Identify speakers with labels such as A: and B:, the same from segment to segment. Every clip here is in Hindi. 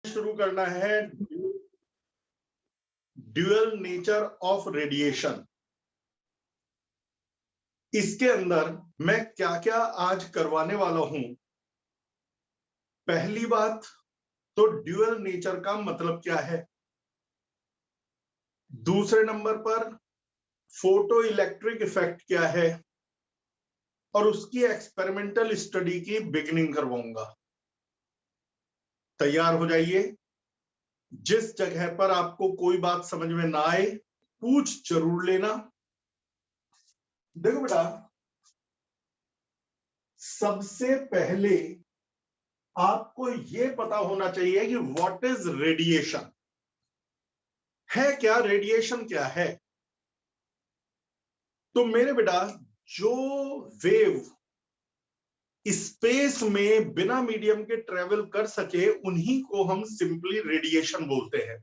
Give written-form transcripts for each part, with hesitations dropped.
A: शुरू करना है ड्यूअल नेचर ऑफ रेडिएशन। इसके अंदर मैं क्या क्या आज करवाने वाला हूं। पहली बात तो ड्यूअल नेचर का मतलब क्या है। दूसरे नंबर पर फोटो इलेक्ट्रिक इफेक्ट क्या है और उसकी एक्सपेरिमेंटल स्टडी की बिगिनिंग करवाऊंगा। तैयार हो जाइए। जिस जगह पर आपको कोई बात समझ में ना आए पूछ जरूर लेना। देखो बेटा, सबसे पहले आपको यह पता होना चाहिए कि व्हाट इज रेडिएशन। है क्या रेडिएशन, क्या है। तो मेरे बेटा, जो वेव स्पेस में बिना मीडियम के ट्रेवल कर सके उन्हीं को हम सिंपली रेडिएशन बोलते हैं।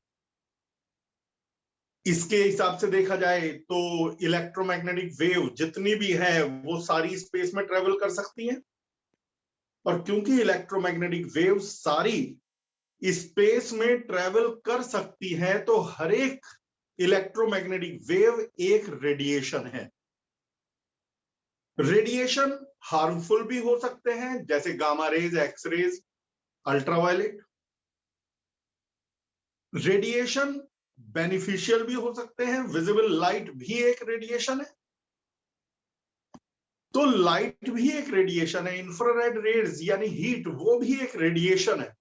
A: इसके हिसाब से देखा जाए तो इलेक्ट्रोमैग्नेटिक वेव जितनी भी है वो सारी स्पेस में ट्रेवल कर सकती हैं, और क्योंकि इलेक्ट्रोमैग्नेटिक वेव सारी स्पेस में ट्रेवल कर सकती है तो हर एक इलेक्ट्रोमैग्नेटिक वेव एक रेडिएशन है। रेडिएशन हार्मफुल भी हो सकते हैं जैसे gamma rays, X rays, ultraviolet. Radiation beneficial भी हो सकते हैं। विजिबल लाइट भी एक रेडिएशन है, तो लाइट भी एक रेडिएशन है। इंफ्रारेड रेज यानी हीट, वो भी एक रेडिएशन है।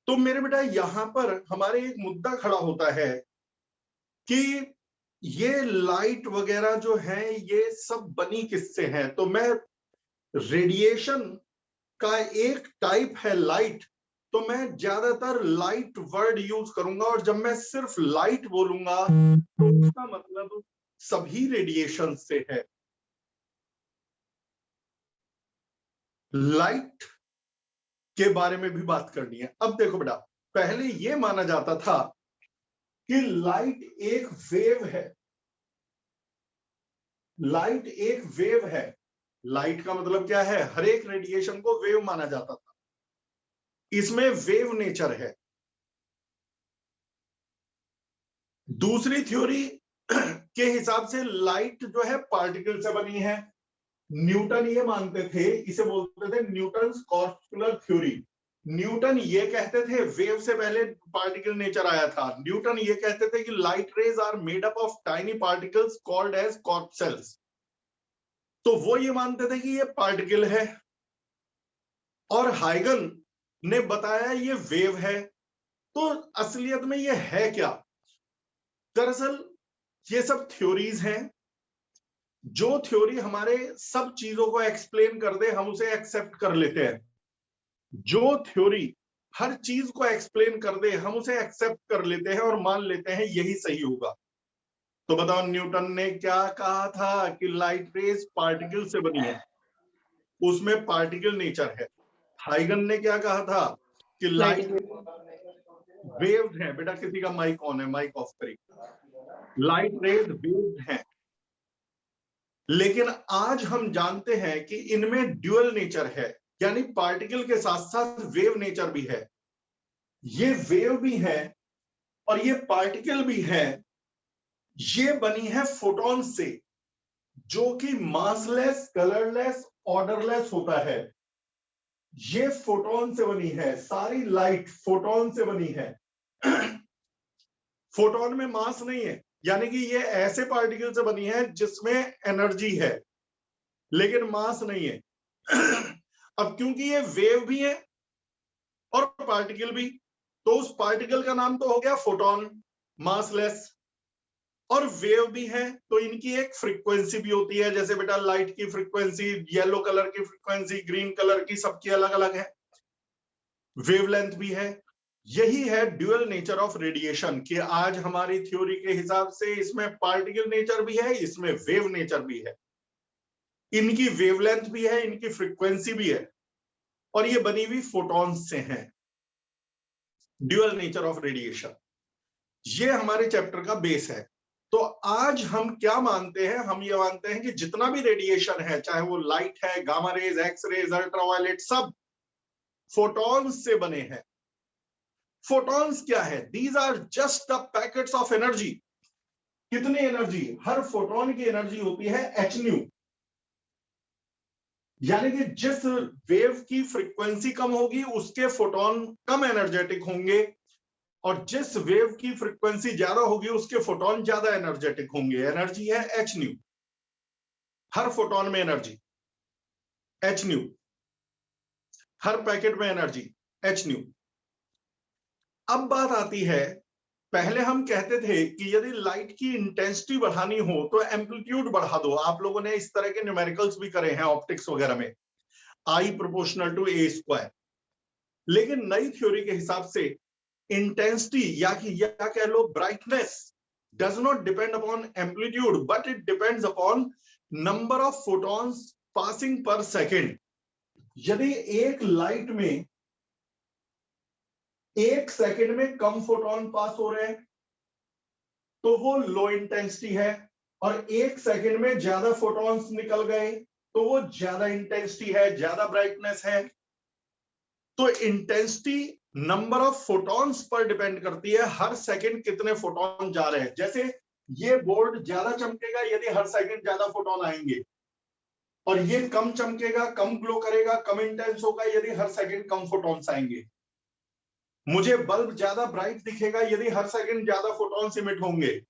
A: तो मेरे बेटा, यहां पर हमारे एक मुद्दा खड़ा होता है कि ये लाइट वगैरह जो है ये सब बनी किससे है। तो मैं रेडिएशन का एक टाइप है लाइट, तो मैं ज्यादातर लाइट वर्ड यूज करूंगा, और जब मैं सिर्फ लाइट बोलूंगा तो उसका मतलब सभी रेडिएशन से है। लाइट के बारे में भी बात करनी है। अब देखो बेटा, पहले यह माना जाता था कि लाइट एक वेव है। लाइट एक वेव है। लाइट का मतलब क्या है, हर एक रेडिएशन को वेव माना जाता था। इसमें वेव नेचर है। दूसरी थ्योरी के हिसाब से लाइट जो है पार्टिकल से बनी है। न्यूटन ये मानते थे, इसे बोलते थे न्यूटन्स कॉर्पस्कुलर थ्योरी। न्यूटन ये कहते थे, वेव से पहले पार्टिकल नेचर आया था। न्यूटन ये कहते थे कि light rays are made up of tiny particles called as corpuscles. तो वो ये मानते थे कि ये पार्टिकल है, और हाइगन ने बताया ये वेव है। तो असलियत में ये है क्या। दरअसल ये सब थ्योरीज हैं। जो थ्योरी हमारे सब चीजों को एक्सप्लेन कर दे हम उसे एक्सेप्ट कर लेते हैं। जो थ्योरी हर चीज को एक्सप्लेन कर दे हम उसे एक्सेप्ट कर लेते हैं और मान लेते हैं यही सही होगा। तो बताओ, न्यूटन ने क्या कहा था कि लाइट रेज पार्टिकल से बनी है, उसमें पार्टिकल नेचर है। हाइगन ने क्या कहा था कि लाइट वेव्स हैं। बेटा किसी का माइक ऑन है, माइक ऑफ करिए। लाइट रेज वेव्स हैं। लेकिन आज हम जानते हैं कि इनमें ड्यूअल नेचर है, यानी पार्टिकल के साथ साथ वेव नेचर भी है। ये वेव भी है और ये पार्टिकल भी है। ये बनी है फोटॉन से, जो कि मासलेस, कलरलेस, ऑर्डरलेस होता है। ये फोटॉन से बनी है। सारी लाइट फोटॉन से बनी है। फोटॉन में मास नहीं है, यानी कि ये ऐसे पार्टिकल से बनी है जिसमें एनर्जी है लेकिन मास नहीं है। अब क्योंकि ये वेव भी है और पार्टिकल भी, तो उस पार्टिकल का नाम तो हो गया फोटॉन, मासलेस। और वेव भी है तो इनकी एक फ्रीक्वेंसी भी होती है। जैसे बेटा लाइट की फ्रीक्वेंसी, येलो कलर की फ्रीक्वेंसी, ग्रीन कलर की, सबकी अलग अलग है। वेवलेंथ भी है। यही है ड्यूअल नेचर ऑफ रेडिएशन, कि आज हमारी थ्योरी के हिसाब से इसमें पार्टिकल नेचर भी है, इसमें वेव नेचर भी है। इनकी वेवलेंथ भी है, इनकी फ्रीक्वेंसी भी है, और ये बनी हुई फोटॉन्स से है। ड्यूअल नेचर ऑफ रेडिएशन, ये हमारे चैप्टर का बेस है। तो आज हम क्या मानते हैं, हम ये मानते हैं कि जितना भी रेडिएशन है, चाहे वो लाइट है, gamma rays, X rays, ultraviolet, सब फोटॉन्स से बने हैं। फोटॉन्स क्या है? These are just the packets of energy. कितनी एनर्जी? हर फोटोन की एनर्जी होती है एच न्यू, यानी कि जिस वेव की फ्रीक्वेंसी कम होगी उसके फोटोन कम एनर्जेटिक होंगे, और जिस वेव की फ्रीक्वेंसी ज्यादा होगी उसके फोटोन ज्यादा एनर्जेटिक होंगे। एनर्जी है एच न्यू, हर फोटोन में एनर्जी एच न्यू, हर पैकेट में एनर्जी एच न्यू। अब बात आती है, पहले हम कहते थे कि यदि लाइट की इंटेंसिटी बढ़ानी हो तो एम्पलीट्यूड बढ़ा दो। आप लोगों ने इस तरह के न्यूमेरिकल्स भी करे हैं ऑप्टिक्स वगैरह में, I proportional to A square. लेकिन नई थ्योरी के हिसाब से इंटेंसिटी या कह लो brightness does not depend upon amplitude, but it depends upon number of photons passing per second. यदि एक लाइट में एक सेकेंड में कम फोटॉन पास हो रहे हैं तो वो लो इंटेंसिटी है, और एक सेकेंड में ज्यादा फोटॉन्स निकल गए तो वो ज्यादा इंटेंसिटी है, ज्यादा ब्राइटनेस है। तो intensity number of photons per depend करती है, हर सेकंड कितने फोटॉन जा रहे हैं। जैसे ये बोर्ड ज्यादा चमकेगा यदि हर सेकंड ज्यादा फोटॉन आएंगे, और ये कम चमकेगा, कम ग्लो करेगा, कम इंटेंस होगा यदि हर सेकंड कम फोटॉन्स आएंगे। मुझे बल्ब ज्यादा ब्राइट दिखेगा यदि हर सेकंड ज्यादा फोटॉन्स इमिट होंगे।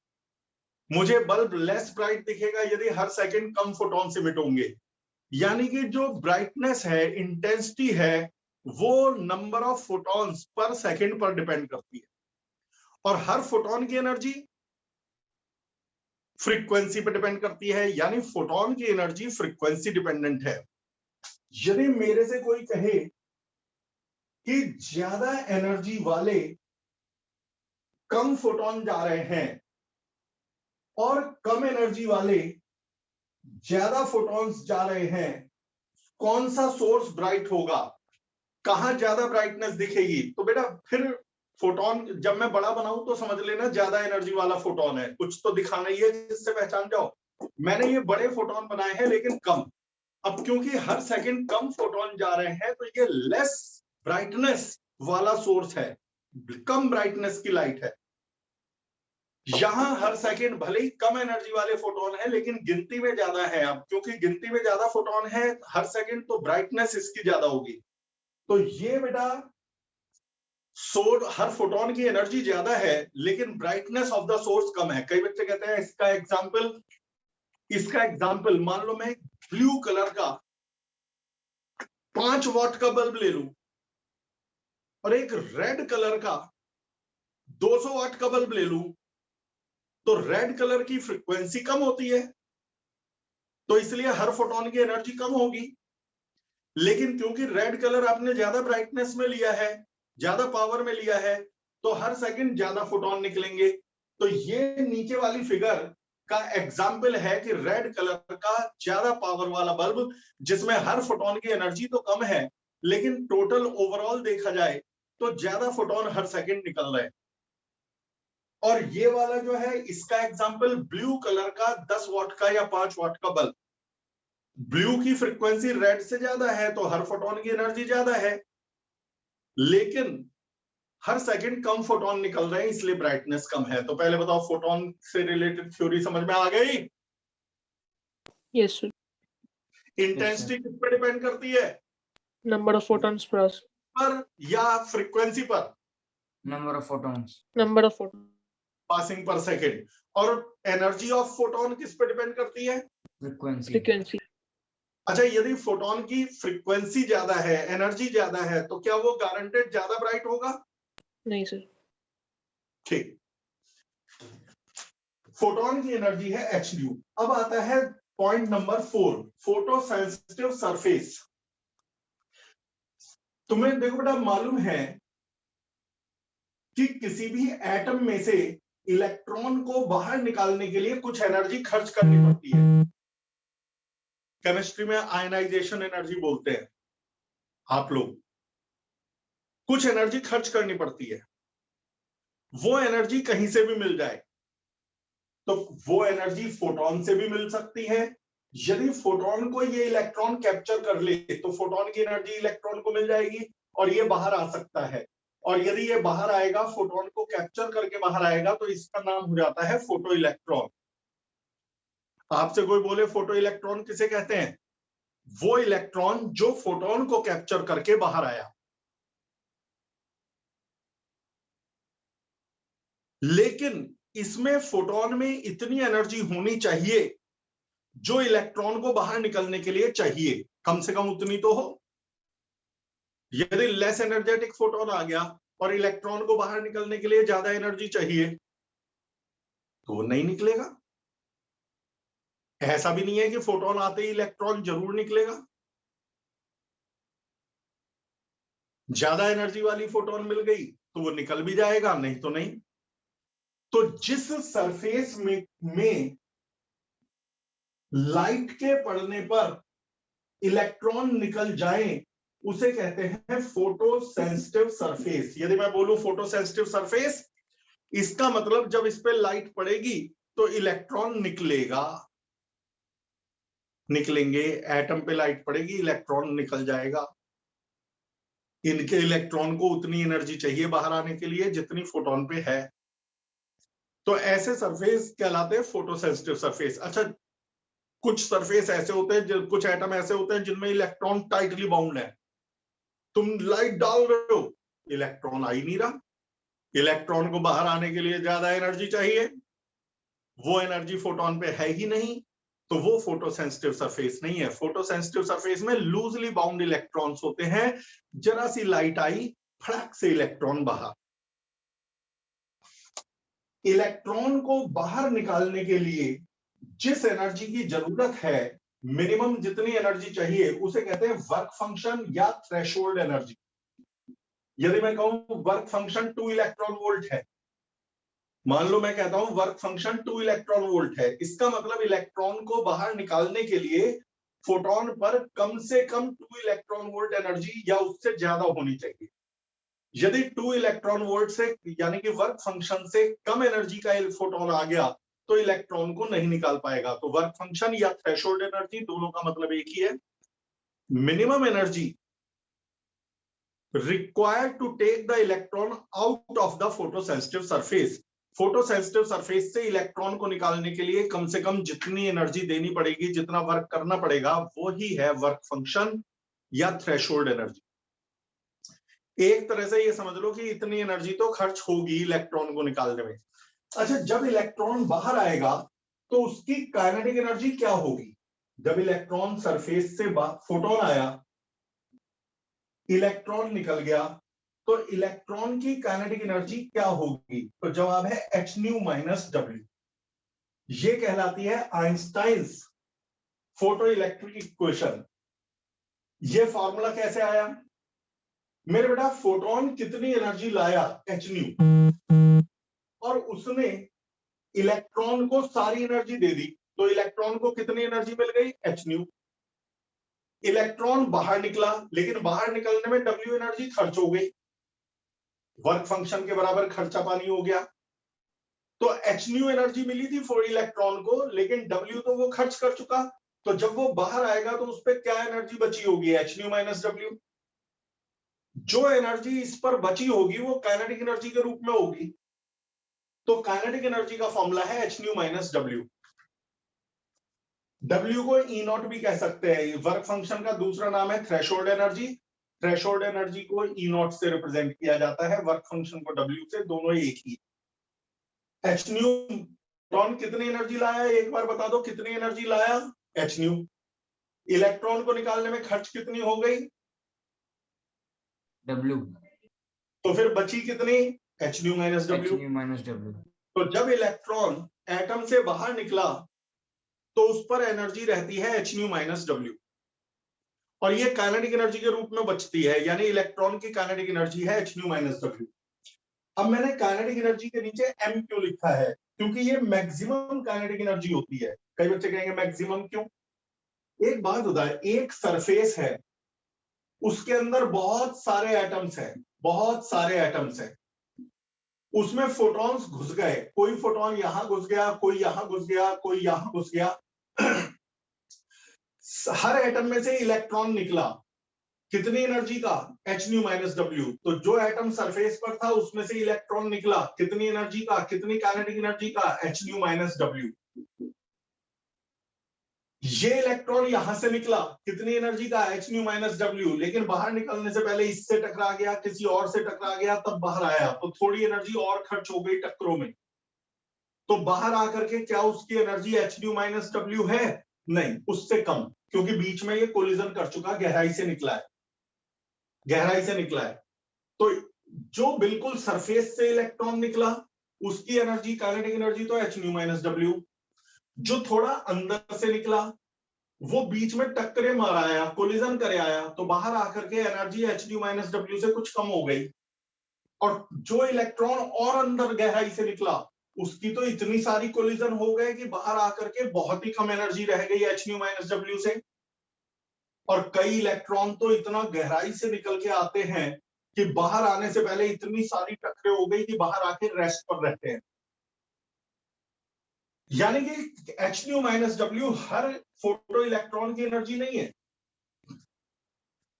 A: मुझे बल्ब लेस ब्राइट दिखेगा यदि हर सेकंड कम फोटॉन्स इमिट होंगे। यानी कि जो ब्राइटनेस है, इंटेंसिटी है, वो number of photons per second पर डिपेंड करती है, और हर फोटॉन की एनर्जी फ्रीक्वेंसी पर डिपेंड करती है, यानी फोटॉन की एनर्जी फ्रीक्वेंसी डिपेंडेंट है। यदि मेरे से कोई कहे कि ज्यादा एनर्जी वाले कम फोटॉन जा रहे हैं और कम एनर्जी वाले ज्यादा फोटॉन्स जा रहे हैं, कौन सा सोर्स ब्राइट होगा, कहां ज्यादा ब्राइटनेस दिखेगी? तो बेटा फिर फोटॉन जब मैं बड़ा बनाऊं तो समझ लेना ज्यादा एनर्जी वाला फोटॉन है, कुछ तो दिखाना ही है जिससे पहचान जाओ। मैंने ये बड़े फोटॉन बनाए हैं लेकिन कम। अब क्योंकि हर सेकंड कम फोटॉन जा रहे हैं तो ये लेस ब्राइटनेस वाला सोर्स है, कम ब्राइटनेस की लाइट है। यहां हर सेकंड भले ही कम एनर्जी वाले फोटोन है लेकिन गिनती में ज्यादा है। अब क्योंकि गिनती में ज्यादा फोटोन है हर सेकंड, तो ब्राइटनेस इसकी ज्यादा होगी। तो ये बेटा सोर्स, हर फोटोन की एनर्जी ज्यादा है लेकिन ब्राइटनेस ऑफ द सोर्स कम है। कई बच्चे कहते हैं इसका एग्जाम्पल मान लो मैं ब्लू कलर का 5 वॉट का बल्ब ले लूं और एक रेड कलर का 200 वाट का बल्ब ले लूं, तो रेड कलर की फ्रीक्वेंसी कम होती है, तो इसलिए हर फोटोन की एनर्जी कम होगी। लेकिन क्योंकि रेड कलर आपने ज्यादा ब्राइटनेस में लिया है, ज्यादा पावर में लिया है, तो हर सेकंड ज्यादा फोटोन निकलेंगे। तो ये नीचे वाली फिगर का एग्जाम्पल है कि रेड कलर का ज्यादा पावर वाला बल्ब जिसमें हर फोटोन की एनर्जी तो कम है लेकिन टोटल ओवरऑल देखा जाए तो ज्यादा फोटोन हर सेकंड निकल रहे हैं। और ये वाला जो है इसका एग्जाम्पल ब्लू कलर का 10 वाट का या 5 वाट का बल्ब। ब्लू की फ्रीक्वेंसी रेड से ज्यादा है तो हर फोटोन की एनर्जी ज्यादा है, लेकिन हर सेकंड कम फोटोन निकल रहे हैं इसलिए ब्राइटनेस कम है। तो पहले बताओ फोटोन से रिलेटेड थ्योरी समझ में आ गई?
B: Yes sir.
A: इंटेंसिटी किस पर डिपेंड करती है?
B: नंबर ऑफ फोटॉन्स
A: पर या फ्रीक्वेंसी पर?
C: Number of photons,
B: number of photon
A: passing per second. और एनर्जी ऑफ फोटोन किस पर डिपेंड करती है?
B: फ्रीक्वेंसी।
A: अच्छा, यदि फोटोन की फ्रीक्वेंसी ज्यादा है, एनर्जी ज्यादा है, तो क्या वो गारंटेड ज्यादा ब्राइट होगा?
B: नहीं सर।
A: ठीक, फोटोन की एनर्जी है एच न्यू। अब आता है point number 4, photo sensitive surface. तुम्हें देखो बेटा मालूम है कि किसी भी एटम में से इलेक्ट्रॉन को बाहर निकालने के लिए कुछ एनर्जी खर्च करनी पड़ती है। केमिस्ट्री में आयनाइजेशन एनर्जी बोलते हैं आप लोग। कुछ एनर्जी खर्च करनी पड़ती है, वो एनर्जी कहीं से भी मिल जाए, तो वो एनर्जी फोटोन से भी मिल सकती है। यदि फोटोन को ये इलेक्ट्रॉन कैप्चर कर ले तो फोटोन की एनर्जी इलेक्ट्रॉन को मिल जाएगी और ये बाहर आ सकता है। और यदि ये बाहर आएगा, फोटोन को कैप्चर करके बाहर आएगा, तो इसका नाम हो जाता है फोटो इलेक्ट्रॉन। आपसे कोई बोले फोटो इलेक्ट्रॉन किसे कहते हैं? वो इलेक्ट्रॉन जो फोटोन को कैप्चर करके बाहर आया। लेकिन इसमें फोटोन में इतनी एनर्जी होनी चाहिए जो इलेक्ट्रॉन को बाहर निकलने के लिए चाहिए, कम से कम उतनी तो हो। यदि लेस एनर्जेटिक फोटोन आ गया और इलेक्ट्रॉन को बाहर निकलने के लिए ज्यादा एनर्जी चाहिए, तो वो नहीं निकलेगा। ऐसा भी नहीं है कि फोटोन आते ही इलेक्ट्रॉन जरूर निकलेगा। ज्यादा एनर्जी वाली फोटोन मिल गई तो वो निकल भी जाएगा, नहीं तो नहीं। तो जिस सरफेस में लाइट के पड़ने पर इलेक्ट्रॉन निकल जाए उसे कहते हैं फोटो सेंसिटिव सरफेस। यदि मैं बोलूं फोटो सेंसिटिव सरफेस, इसका मतलब जब इस पे लाइट पड़ेगी तो इलेक्ट्रॉन निकलेगा, निकलेंगे। एटम पे लाइट पड़ेगी, इलेक्ट्रॉन निकल जाएगा। इनके इलेक्ट्रॉन को उतनी एनर्जी चाहिए बाहर आने के लिए जितनी फोटोन पे है। तो ऐसे सरफेस कहलाते हैं फोटो सेंसिटिव सरफेस। अच्छा, कुछ सरफेस ऐसे होते हैं, कुछ एटम ऐसे होते हैं जिनमें इलेक्ट्रॉन टाइटली बाउंड है। तुम लाइट डाल रहे हो, इलेक्ट्रॉन आ ही नहीं रहा। इलेक्ट्रॉन को बाहर आने के लिए ज्यादा एनर्जी चाहिए, वो एनर्जी फोटोन पे है ही नहीं, तो वो फोटो सेंसिटिव सरफेस नहीं है। फोटो सेंसिटिव सरफेस में लूजली बाउंड इलेक्ट्रॉन्स होते हैं। जरा सी लाइट आई, फड़क से इलेक्ट्रॉन बाहर। इलेक्ट्रॉन को बाहर निकालने के लिए जिस एनर्जी की जरूरत है, मिनिमम जितनी एनर्जी चाहिए, उसे कहते हैं वर्क फंक्शन या थ्रेशोल्ड एनर्जी। यदि मैं कहूं वर्क फंक्शन 2 इलेक्ट्रॉन वोल्ट है, मान लो मैं कहता हूं वर्क फंक्शन 2 इलेक्ट्रॉन वोल्ट है, इसका मतलब इलेक्ट्रॉन को बाहर निकालने के लिए फोटोन पर कम से कम 2 इलेक्ट्रॉन वोल्ट एनर्जी या उससे ज्यादा होनी चाहिए। यदि 2 इलेक्ट्रॉन वोल्ट से यानी कि वर्क फंक्शन से कम एनर्जी का फोटोन आ गया तो इलेक्ट्रॉन को नहीं निकाल पाएगा। तो वर्क फंक्शन या थ्रेशोल्ड एनर्जी, दोनों का मतलब एक ही है। Minimum energy required to take the electron out of the photosensitive surface. Photosensitive surface से इलेक्ट्रॉन को निकालने के लिए कम से कम जितनी एनर्जी देनी पड़ेगी, जितना वर्क करना पड़ेगा, वो ही है वर्क फंक्शन या थ्रेशोल्ड एनर्जी। एक तरह से ये समझ लो कि इतनी एनर्जी तो खर्च होगी इलेक्ट्रॉन को निकालने में। अच्छा, जब इलेक्ट्रॉन बाहर आएगा तो उसकी काइनेटिक एनर्जी क्या होगी? जब इलेक्ट्रॉन सरफेस से फोटोन आया, इलेक्ट्रॉन निकल गया, तो इलेक्ट्रॉन की काइनेटिक एनर्जी क्या होगी? तो जवाब है h-nu - w। ये कहलाती है आइंस्टाइन्स फोटो इलेक्ट्रिक इक्वेशन। ये फॉर्मूला कैसे आया? मेरे बेटा, फोटोन कितनी एनर्जी लाया? h-nu, और उसने इलेक्ट्रॉन को सारी एनर्जी दे दी, तो इलेक्ट्रॉन को कितनी एनर्जी मिल गई? h-nu। इलेक्ट्रॉन बाहर निकला, लेकिन बाहर निकलने में w एनर्जी खर्च हो गई, वर्क फंक्शन के बराबर खर्चा पानी हो गया। तो h-nu एनर्जी मिली थी फॉर इलेक्ट्रॉन को, लेकिन w तो वो खर्च कर चुका। तो जब वो बाहर आएगा तो उस पर क्या एनर्जी बची होगी? h-nu - w। जो एनर्जी इस पर बची होगी वो काइनेटिक एनर्जी के रूप में होगी। तो काइनेटिक एनर्जी का फॉर्मूला है h-nu - w। W को E0 भी कह सकते हैं। वर्क फंक्शन का दूसरा नाम है थ्रेशोल्ड एनर्जी। थ्रेशोल्ड एनर्जी को E0 से रिप्रेजेंट किया जाता है, वर्क फंक्शन को W से, दोनों एक ही। h-nu इलेक्ट्रॉन कितनी एनर्जी लाया? एक बार बता दो, कितनी एनर्जी लाया? h-nu। इलेक्ट्रॉन को निकालने में खर्च कितनी हो गई?
C: W।
A: तो फिर बची कितनी? h-nu - w।
C: h-nu - w।
A: तो जब इलेक्ट्रॉन एटम से बाहर निकला तो उस पर एनर्जी रहती है h-nu - w, और ये काइनेटिक एनर्जी के रूप में बचती है, यानी इलेक्ट्रॉन की काइनेटिक एनर्जी है h-nu - w। अब मैंने काइनेटिक एनर्जी के नीचे m क्यों लिखा है? क्योंकि ये मैक्सिमम काइनेटिक एनर्जी होती है। कई बच्चे कहेंगे मैक्सिमम क्यों? एक बात होता है, एक सरफेस है, उसके अंदर बहुत सारे एटम्स हैं, बहुत सारे एटम्स हैं, उसमें फोटॉन्स घुस गए, कोई फोटॉन यहां घुस गया, कोई यहां घुस गया, कोई यहां घुस गया, हर एटम में से इलेक्ट्रॉन निकला, कितनी एनर्जी का, एच न्यू माइनस डब्ल्यू। तो जो एटम सरफेस पर था उसमें से इलेक्ट्रॉन निकला, कितनी एनर्जी का, कितनी काइनेटिक एनर्जी का, एच न्यू माइनस डब्ल्यू। ये इलेक्ट्रॉन यहां से निकला, कितनी एनर्जी का, एच न्यू माइनस डब्ल्यू, लेकिन बाहर निकलने से पहले इससे टकरा गया, किसी और से टकरा गया, तब बाहर आया, तो थोड़ी एनर्जी और खर्च हो गई टक्करों में। तो बाहर आकर के क्या उसकी energy H nu minus W है? नहीं, उससे कम, क्योंकि बीच में ये कोलिजन कर चुका, गहराई से निकला है, गहराई से निकला है। तो जो बिल्कुल सरफेस से इलेक्ट्रॉन निकला उसकी एनर्जी, काइनेटिक एनर्जी तो एच न्यू माइनस डब्ल्यू। जो थोड़ा अंदर से निकला वो बीच में टक्करे मार आया, कोलिजन करे आया, तो बाहर आकर के energy H nu minus W से कुछ कम हो गई। और जो इलेक्ट्रॉन और अंदर गहराई से निकला उसकी तो इतनी सारी कोलिजन हो गए कि बाहर आकर के बहुत ही कम एनर्जी रह गई एच न्यू माइनस डब्ल्यू से। और कई इलेक्ट्रॉन तो इतना गहराई से निकल के आते हैं कि बाहर आने से पहले इतनी सारी टक्करें हो गई कि बाहर आके रेस्ट पर रहते हैं। यानी कि एच न्यू माइनस डब्ल्यू हर फोटो इलेक्ट्रॉन की एनर्जी नहीं है,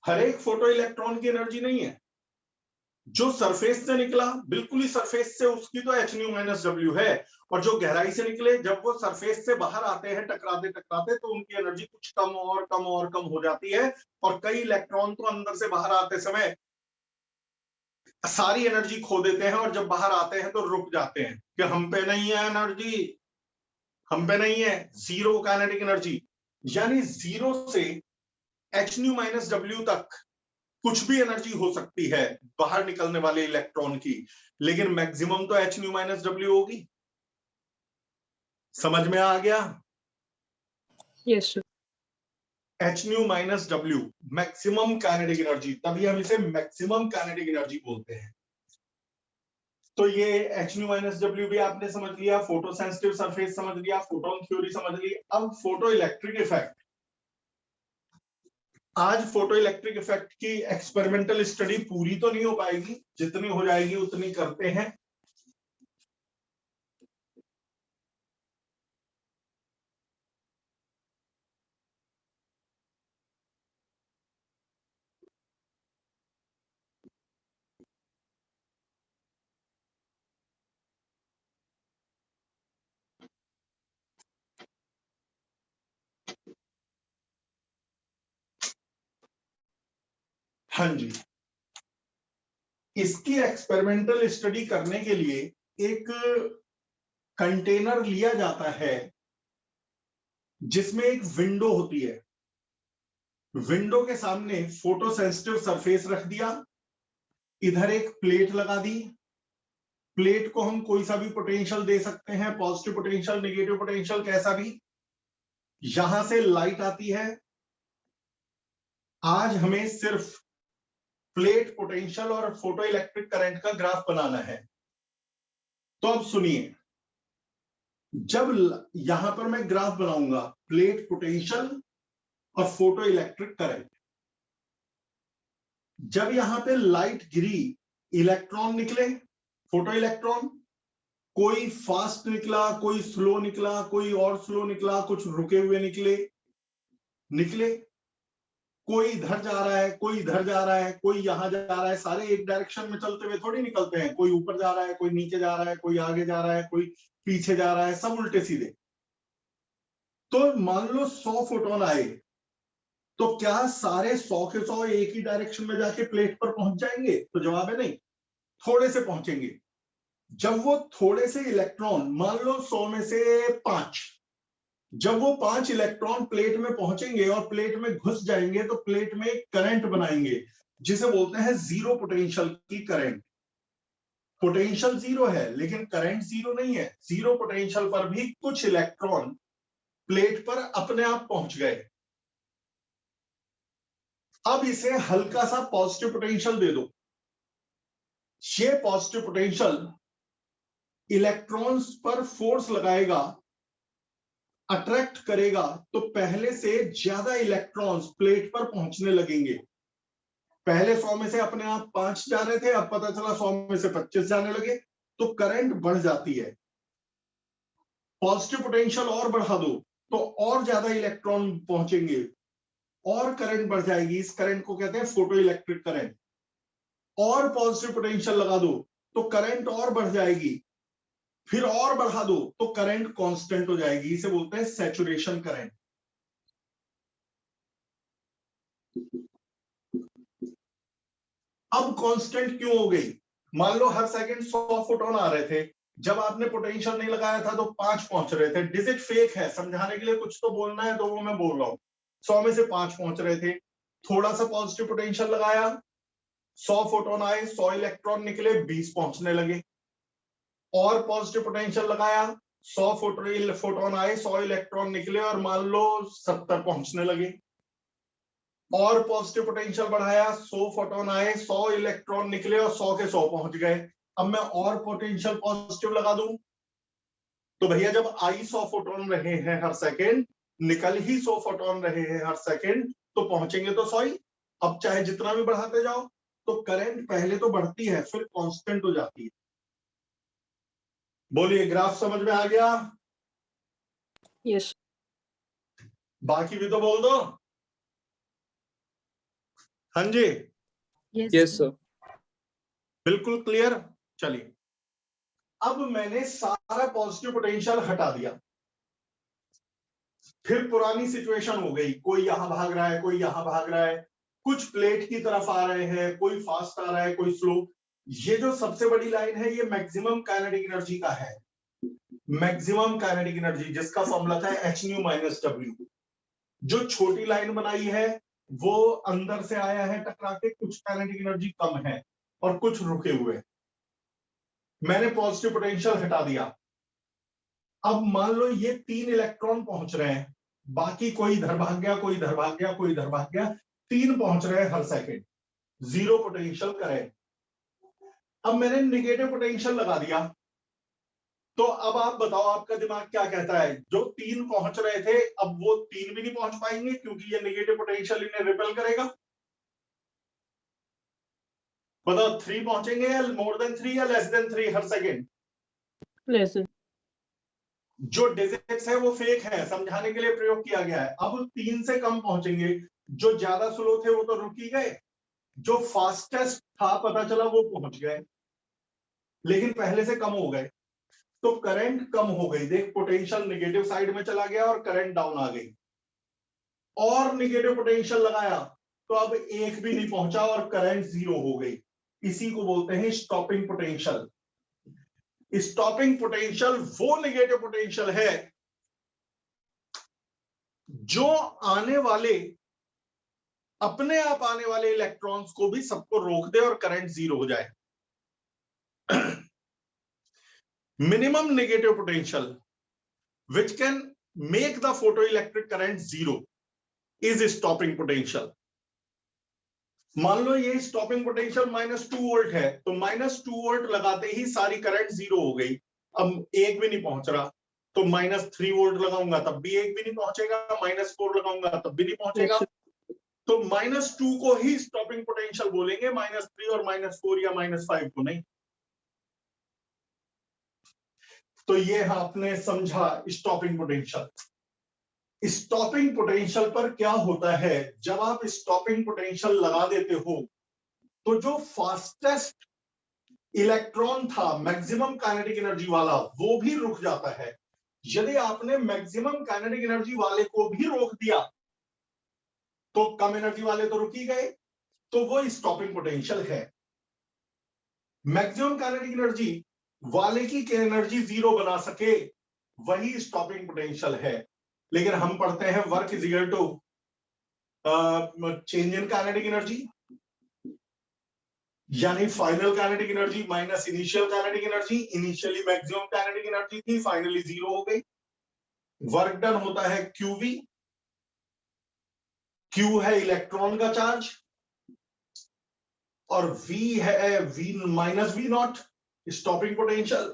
A: हर एक फोटो इलेक्ट्रॉन की एनर्जी नहीं है। जो सरफेस से निकला बिल्कुल ही सरफेस से, उसकी तो एच न्यू माइनस डब्ल्यू है। और जो गहराई से निकले जब वो सरफेस से बाहर आते हैं टकराते टकराते, तो उनकी एनर्जी कुछ कम और कम और कम हो जाती है। और कई इलेक्ट्रॉन तो अंदर से बाहर आते समय सारी एनर्जी खो देते हैं और जब बाहर आते हैं तो रुक जाते हैं कि हम पे नहीं है एनर्जी, हम पे नहीं है, जीरो काइनेटिक एनर्जी। यानी जीरो से एच न्यू माइनस डब्ल्यू तक कुछ भी एनर्जी हो सकती है बाहर निकलने वाले इलेक्ट्रॉन की, लेकिन मैक्सिमम तो एच न्यू माइनस डब्ल्यू होगी। समझ में आ गया?
B: Yes sir.
A: H nu minus W maximum kinetic energy, तभी हम इसे मैक्सिमम काइनेटिक एनर्जी बोलते हैं। तो ये एच न्यू माइनस डब्ल्यू भी आपने समझ लिया, फोटो सेंसिटिव सरफेस समझ लिया, फोटोन थ्योरी समझ ली। अब फोटो इलेक्ट्रिक इफेक्ट। आज फोटो इलेक्ट्रिक इफेक्ट की एक्सपेरिमेंटल स्टडी पूरी तो नहीं हो पाएगी, जितनी हो जाएगी उतनी करते हैं। हाँ जी, इसकी एक्सपेरिमेंटल स्टडी करने के लिए एक कंटेनर लिया जाता है जिसमें एक विंडो होती है। विंडो के सामने फोटो सेंसिटिव सरफेस रख दिया, इधर एक प्लेट लगा दी। प्लेट को हम कोई सा भी पोटेंशियल दे सकते हैं, पॉजिटिव पोटेंशियल, नेगेटिव पोटेंशियल, कैसा भी। यहां से लाइट आती है। आज हमें सिर्फ प्लेट पोटेंशियल और फोटो इलेक्ट्रिक करंट का ग्राफ बनाना है। तो अब सुनिए, जब यहां पर मैं ग्राफ बनाऊंगा प्लेट पोटेंशियल और फोटो इलेक्ट्रिक करंट, जब यहां पे लाइट गिरी, इलेक्ट्रॉन निकले, फोटो इलेक्ट्रॉन, कोई फास्ट निकला, कोई स्लो निकला, कोई और स्लो निकला, कुछ रुके हुए निकले, कोई इधर जा रहा है, कोई इधर जा रहा है, कोई यहां जा रहा है। सारे एक डायरेक्शन में चलते हुए थोड़ी निकलते हैं, कोई ऊपर जा रहा है, कोई नीचे जा रहा है, कोई आगे जा रहा है, कोई पीछे जा रहा है, सब उल्टे सीधे। तो मान लो 100 फोटोन आए, तो क्या सारे 100 के 100 एक ही डायरेक्शन में जाके प्लेट पर पहुंच जाएंगे? तो जवाब है नहीं, थोड़े से पहुंचेंगे। जब वो थोड़े से इलेक्ट्रॉन, मान लो 100 में से 5, जब वो 5 इलेक्ट्रॉन प्लेट में पहुंचेंगे और प्लेट में घुस जाएंगे, तो प्लेट में करंट बनाएंगे जिसे बोलते हैं जीरो पोटेंशियल की करंट। पोटेंशियल जीरो है लेकिन करंट जीरो नहीं है। जीरो पोटेंशियल पर भी कुछ इलेक्ट्रॉन प्लेट पर अपने आप पहुंच गए। अब इसे हल्का सा पॉजिटिव पोटेंशियल दे दो। ये पॉजिटिव पोटेंशियल इलेक्ट्रॉन्स पर फोर्स लगाएगा, अट्रैक्ट करेगा, तो पहले से ज्यादा इलेक्ट्रॉन्स प्लेट पर पहुंचने लगेंगे। पहले 100 में से अपने आप 5 जा रहे थे, अब पता चला 100 में से 25 जाने लगे, तो करंट बढ़ जाती है। पॉजिटिव पोटेंशियल और बढ़ा दो तो और ज्यादा इलेक्ट्रॉन पहुंचेंगे, और करंट बढ़ जाएगी, इस करंट को कहते हैं फोटो इलेक्ट्रिक करंट। और पॉजिटिव पोटेंशियल लगा दो तो करंट और बढ़ जाएगी, फिर और बढ़ा दो तो करंट कांस्टेंट हो जाएगी, इसे बोलते हैं सैचुरेशन करंट। अब कांस्टेंट क्यों हो गई? मान लो हर सेकंड 100 फोटोन आ रहे थे, जब आपने पोटेंशियल नहीं लगाया था तो 5 पहुंच रहे थे। डिजिट फेक है, समझाने के लिए कुछ तो बोलना है तो वो मैं बोल रहा हूं। 100 में से 5 पहुंच रहे थे, थोड़ा सा पॉजिटिव पोटेंशियल लगाया, 100 फोटोन आए, 100 इलेक्ट्रॉन निकले, 20 पहुंचने लगे। और पॉजिटिव पोटेंशियल लगाया, 100 फोटोन आए, 100 इलेक्ट्रॉन निकले और मान लो 70 पहुंचने लगे। और पॉजिटिव पोटेंशियल बढ़ाया, 100 फोटोन आए, 100 इलेक्ट्रॉन निकले और 100 के 100 पहुंच गए। अब मैं और पोटेंशियल पॉजिटिव लगा दूं तो भैया जब आई 100 फोटोन रहे हैं हर सेकंड, निकल ही 100 फोटोन रहे हैं हर सेकंड, तो पहुंचेंगे तो 100 ही। अब चाहे जितना भी बढ़ाते जाओ तो करंट पहले तो बढ़ती है फिर कांस्टेंट हो जाती है। बोलिए, ग्राफ समझ में आ गया?
B: Yes.
A: बाकी भी तो बोल दो। हाँ जी,
B: Yes, sir.
A: बिल्कुल क्लियर। चलिए, अब मैंने सारा पॉजिटिव पोटेंशियल हटा दिया, फिर पुरानी सिचुएशन हो गई, कोई यहां भाग रहा है, कोई यहां भाग रहा है, कुछ प्लेट की तरफ आ रहे हैं, कोई फास्ट आ रहा है, कोई स्लो। ये जो सबसे बड़ी लाइन है ये मैक्सिमम काइनेटिक एनर्जी का है, मैक्सिमम काइनेटिक एनर्जी, जिसका फॉर्मूला था Hν - W। जो छोटी लाइन बनाई है वो अंदर से आया है टकरा के, कुछ काइनेटिक एनर्जी कम है और कुछ रुके हुए। मैंने पॉजिटिव पोटेंशियल हटा दिया। अब मान लो ये 3 इलेक्ट्रॉन पहुंच रहे हैं, बाकी कोई इधर भाग गया, कोई इधर भाग गया, कोई इधर भाग गया, 3 पहुंच रहे हैं हर सेकंड, 0 पोटेंशियल करें। अब मैंने निगेटिव पोटेंशियल लगा दिया, तो अब आप बताओ आपका दिमाग क्या कहता है? जो 3 पहुंच रहे थे अब वो 3 भी नहीं पहुंच पाएंगे क्योंकि ये निगेटिव पोटेंशियल इन्हें रिपेल करेगा। बताओ 3 पहुंचेंगे या मोर देन 3 या लेस देन 3 हर सेकंड?
B: Listen.
A: जो डिजिट्स है वो फेक है, समझाने के लिए प्रयोग किया गया है। अब 3 से कम पहुंचेंगे, जो ज्यादा स्लो थे वो तो रुक ही गए, जो फास्टेस्ट था पता चला वो पहुंच गए, लेकिन पहले से कम हो गए, तो करंट कम हो गई। देख, पोटेंशियल नेगेटिव साइड में चला गया और करंट डाउन आ गई। और नेगेटिव पोटेंशियल लगाया तो अब एक भी नहीं पहुंचा और करंट 0 हो गई। इसी को बोलते हैं स्टॉपिंग पोटेंशियल। स्टॉपिंग पोटेंशियल वो नेगेटिव पोटेंशियल है जो आने वाले, अपने आप आने वाले इलेक्ट्रॉन्स को भी सबको रोक दे और करंट 0 हो जाए। Minimum negative potential which can make the photoelectric current 0 is stopping potential। मान लो ये स्टॉपिंग पोटेंशियल -2 वोल्ट है, तो -2 वोल्ट लगाते ही सारी करंट 0 हो गई। अब एक भी नहीं पहुंच रहा, तो -3 वोल्ट लगाऊंगा तब भी एक भी नहीं पहुंचेगा, -4 लगाऊंगा तब भी नहीं पहुंचेगा।
B: Yes.
A: तो -2 को ही स्टॉपिंग पोटेंशियल बोलेंगे, -3 और -4 या -5 को नहीं। तो ये आपने समझा स्टॉपिंग पोटेंशियल। स्टॉपिंग पोटेंशियल पर क्या होता है, जब आप स्टॉपिंग पोटेंशियल लगा देते हो तो जो फास्टेस्ट इलेक्ट्रॉन था मैक्सिमम काइनेटिक एनर्जी वाला वो भी रुक जाता है। यदि आपने मैक्सिमम काइनेटिक एनर्जी वाले को भी रोक दिया तो कम एनर्जी वाले तो रुक ही गए, तो वो स्टॉपिंग पोटेंशियल है। मैक्सिमम काइनेटिक एनर्जी वाले की एनर्जी 0 बना सके वही स्टॉपिंग पोटेंशियल है। लेकिन हम पढ़ते हैं work is equal to change in kinetic energy, यानी final kinetic energy minus initial kinetic energy. Initially maximum kinetic energy थी, फाइनली 0 हो गई। वर्क डन होता है QV, Q है इलेक्ट्रॉन का चार्ज और V है -V0 stopping potential,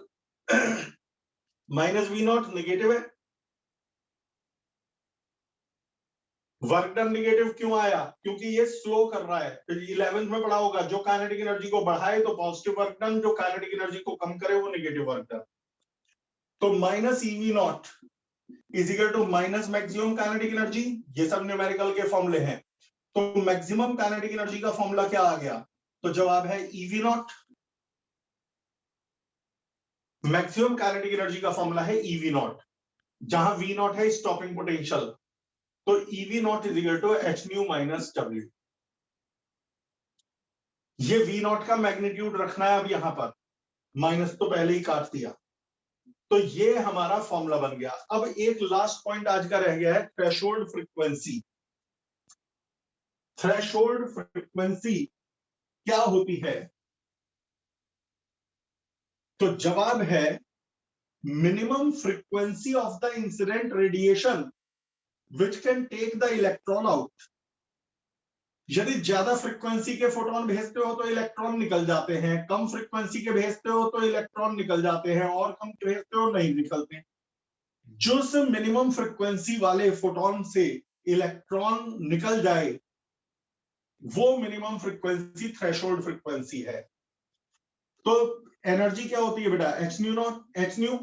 A: -V0 negative है। वर्क डन नेगेटिव क्यों आया? क्योंकि ये स्लो कर रहा है। तो 11th में पढ़ा होगा, जो काइनेटिक एनर्जी को बढ़ाए तो पॉजिटिव वर्क डन, जो काइनेटिक एनर्जी को कम करे वो नेगेटिव वर्क डन। तो -EV0 is equal to minus maximum kinetic energy, ये सब न्यूमेरिकल के फॉर्मूले हैं। तो मैक्सिमम काइनेटिक एनर्जी का फॉर्मूला क्या आ गया? तो जवाब है EV naught. Maximum kinetic energy का फॉर्मूला है ईवी नॉट, जहां वी नॉट है स्टॉपिंग पोटेंशियल। तो EV naught is equal to H nu minus W. ये वी नॉट का मैग्नीट्यूड रखना है अब यहां पर, माइनस तो पहले ही काट दिया। तो ये हमारा फॉर्मूला बन गया। अब एक लास्ट पॉइंट आज का रह गया है, थ्रेशोल्ड फ्रीक्वेंसी। थ्रेशोल्ड फ्रीक्वेंसी क्या होती है? तो जवाब है minimum frequency of the incident radiation which can take the electron out. यदि ज्यादा फ्रीक्वेंसी के फोटोन भेजते हो तो इलेक्ट्रॉन निकल जाते हैं, कम फ्रीक्वेंसी के भेजते हो तो इलेक्ट्रॉन निकल जाते हैं, और कम के भेजते हो नहीं निकलते। जिस मिनिमम फ्रीक्वेंसी वाले फोटोन से इलेक्ट्रॉन निकल जाए वो मिनिमम फ्रीक्वेंसी थ्रेशोल्ड फ्रीक्वेंसी है। तो एनर्जी क्या होती है बेटा? H new not, H new.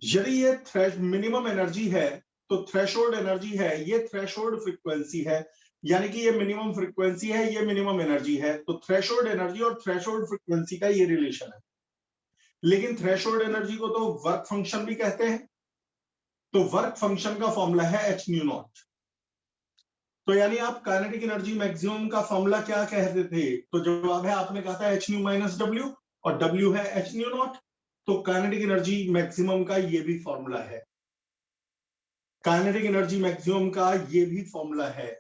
A: यदि ये मिनिमम एनर्जी है तो थ्रेशोल्ड एनर्जी है, ये थ्रेशोल्ड फ्रीक्वेंसी है, यानी कि ये मिनिमम फ्रीक्वेंसी है, ये मिनिमम एनर्जी है। तो थ्रेशोल्ड एनर्जी और थ्रेशोल्ड फ्रीक्वेंसी का ये रिलेशन है। लेकिन थ्रेशोल्ड एनर्जी को तो वर्क फंक्शन भी कहते हैं। तो वर्क फंक्शन का फॉर्मूला है एच न्यू नॉट। तो यानी आप काइनेटिक एनर्जी मैक्सिमम का फॉर्मूला क्या कहते थे? तो जवाब है, आपने कहा था एच न्यू माइनस डब्ल्यू, और डब्ल्यू है एच न्यू नॉट। तो काइनेटिक एनर्जी मैक्सिमम का ये भी फॉर्मूला है, काइनेटिक एनर्जी मैक्सिमम का ये भी फॉर्मूला है।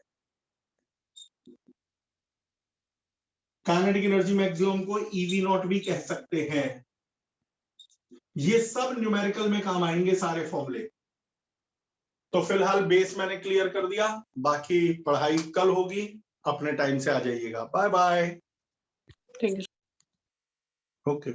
A: काइनेटिक एनर्जी मैक्सिमम को ईवी नॉट भी कह सकते हैं। ये सब न्यूमेरिकल में काम आएंगे सारे फॉर्मूले। तो फिलहाल बेस मैंने क्लियर कर दिया, बाकी पढ़ाई कल होगी, अपने टाइम से आ जाइएगा। Bye bye.
B: Thank you.
A: Okay.